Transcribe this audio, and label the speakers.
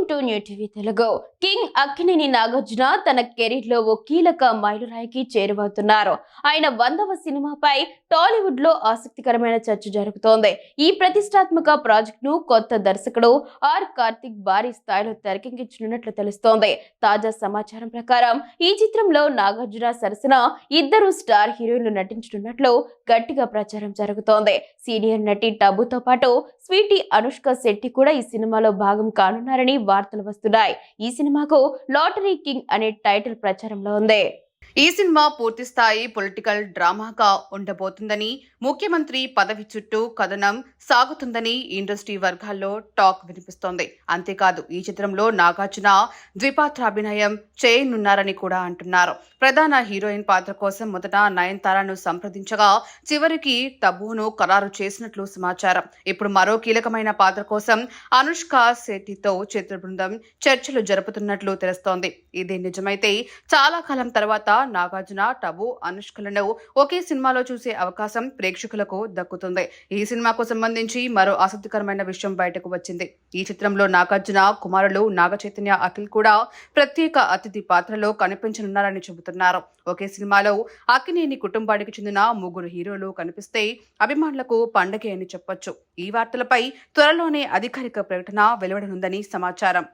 Speaker 1: To new TV Telugu. King Akkineni Nagarjuna తన career లో ఓ కీలక మైలురాయికి చేరువవుతున్నారు. ఆయన 100వ సినిమాపై టాలీవుడ్ లో ఆసక్తికరమైన చర్చ జరుగుతోంది. ఈ ప్రతిష్టాత్మక ప్రాజెక్ట్ ను కొత్త దర్శకుడు కార్తిక్ భారీ స్థాయిలో తెరకెక్కించనున్నట్లు తెలుస్తోంది. తాజా సమాచారం ప్రకారం ఈ చిత్రంలో నాగార్జున సరసన ఇద్దరు స్టార్ హీరోయిన్లు నటించనున్నట్లు గట్టిగా ప్రచారం జరుగుతోంది. సీనియర్ నటి టబుతో పాటు స్వీటీ అనుష్క శెట్టి కూడా ఈ సినిమాలో భాగం కానున్నారని వార్తలు వస్తున్నాయి. ఈ సినిమాకు లాటరీ కింగ్ అనే టైటిల్ ప్రచారంలో ఉంది.
Speaker 2: ఈ సినిమా పూర్తి స్థాయి పొలిటికల్ డ్రామాగా ఉండబోతుందని, ముఖ్యమంత్రి పదవి చుట్టూ కథనం సాగుతుందని ఇండస్ట్రీ వర్గాల్లో టాక్ వినిపిస్తోంది. అంతేకాదు ఈ చిత్రంలో నాగార్జున ద్విపాత్రాభినయం చేయనున్నారని కూడా అంటున్నారు. ప్రధాన హీరోయిన్ పాత్ర కోసం మొదట నయనతారను సంప్రదించగా చివరికి టబును ఖరారు చేసినట్లు సమాచారం. ఇప్పుడు మరో కీలకమైన పాత్ర కోసం అనుష్క శెట్టితో చిత్ర బృందం చర్చలు జరుపుతున్నట్లు తెలుస్తోంది. ఇది నిజమైతే చాలా కాలం తర్వాత నాగార్జున, టబు, అనుష్కలను ఒకే సినిమాలో చూసే అవకాశం ప్రేక్షకులకు దక్కుతుంది. ఈ సినిమాకు సంబంధించి మరో ఆసక్తికరమైన విషయం బయటకు వచ్చింది. ఈ చిత్రంలో నాగార్జున కుమారులు నాగచైతన్య, అఖిల్ కూడా ప్రత్యేక అతిథి పాత్రలో కనిపించనున్నారని చెబుతున్నారు. ఒకే సినిమాలో అక్కినేని కుటుంబానికి చెందిన 3 హీరోలు కనిపిస్తే అభిమానులకు పండగే అని చెప్పొచ్చు. ఈ వార్తలపై త్వరలోనే అధికారిక ప్రకటన వెలువడనుందని సమాచారం.